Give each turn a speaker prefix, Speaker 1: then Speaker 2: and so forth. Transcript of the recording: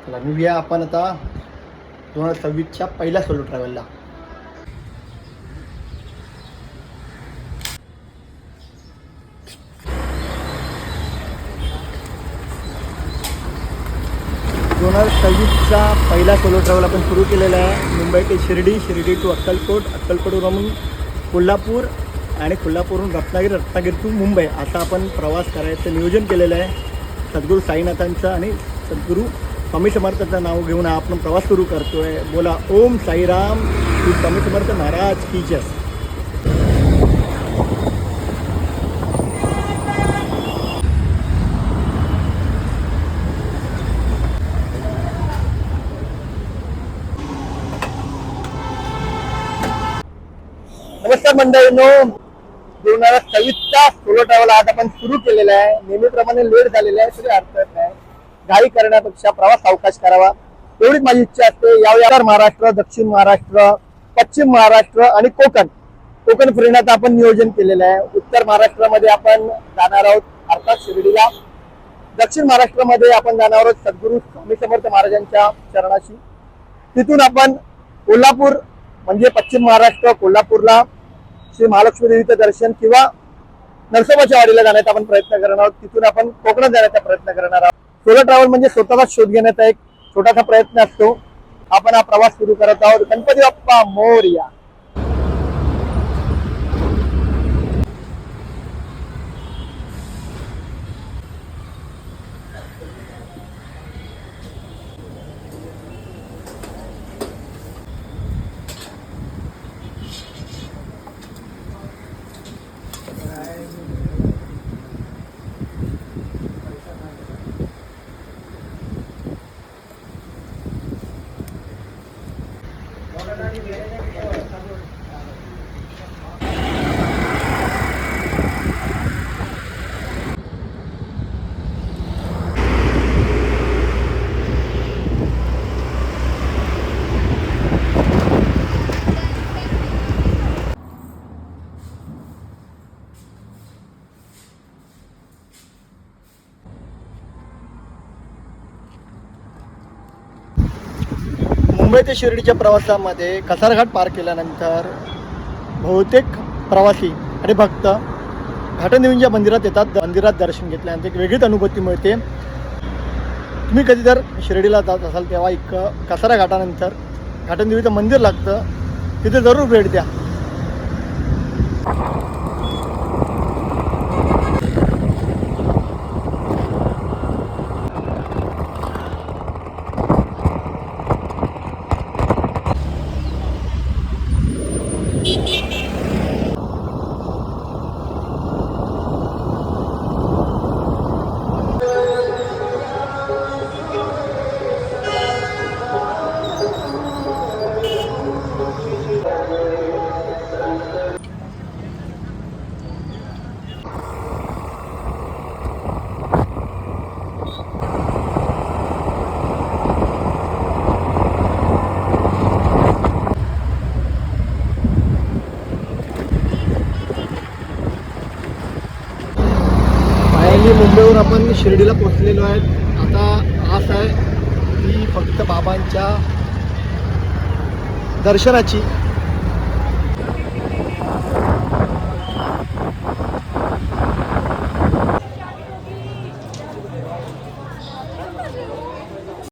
Speaker 1: चला निघूया आपण आता 2026च्या पहिल्या सोलो ट्रॅव्हलला. पहिला सोलो ट्रॅव्हल आपण सुरू केलेला आहे. मुंबई ते शिर्डी, शिर्डी टू अक्कलकोट, अक्कलकोटवरून कोल्हापूर आणि कोल्हापूरहून रत्नागिरी, रत्नागिरी टू मुंबई असा आपण प्रवास करायचं नियोजन केलेलं आहे. सद्गुरू साईनाथांचं आणि सद्गुरू स्वामी समर्थांचं नाव घेऊन आपण प्रवास सुरू करतो आहे. बोला ओम साईराम, श्री स्वामी समर्थ महाराज की जय. नमस्कार मंडळींनो, 2026चा सोलो ट्रॅव्हल आज आपण सुरू केलेला आहे. नेहमीप्रमाणे लेट झालेला आहे, तरी अडचण नाही. घाई करण्यापेक्षा प्रवास अवकाश करावा एवढीच माझी इच्छा असते. यावेळी महाराष्ट्र, दक्षिण महाराष्ट्र, पश्चिम महाराष्ट्र आणि कोकण फिरण्याचं आपण नियोजन केलेलं आहे. उत्तर महाराष्ट्रामध्ये आपण जाणार आहोत अर्थात शिर्डीला. दक्षिण महाराष्ट्रामध्ये आपण जाणार आहोत सद्गुरू स्वामी समर्थ महाराजांच्या चरणाशी. तिथून आपण कोल्हापूर म्हणजे पश्चिम महाराष्ट्र, कोल्हापूरला श्री महालक्ष्मी देवीचं दर्शन किंवा नरसोबाच्या वाडीला जाण्याचा आपण प्रयत्न करणार आहोत. तिथून आपण कोकणात जाण्याचा प्रयत्न करणार आहोत. सोलो ट्रॅव्हल म्हणजे स्वतःचा शोध घेण्याचा एक छोटासा प्रयत्न असतो. आपण हा प्रवास सुरू करत आहोत. गणपती बाप्पा मोरया. मुंबई ते शिर्डीच्या प्रवासामध्ये कसारघाट पार केल्यानंतर बहुतेक प्रवासी आणि भक्त घाटनदेवींच्या मंदिरात येतात. मंदिरात दर्शन घेतल्यानंतर एक वेगळीच अनुभूती मिळते. तुम्ही कधी जर शिर्डीला जात असाल तेव्हा एक कसारा घाटानंतर घाटनदेवीचं मंदिर लागतं, तिथे जरूर भेट द्या. मुंबईवरून आपण शिर्डीला पोहोचलेलो आहे. आता आस आहे ती फक्त बाबांच्या दर्शनाची.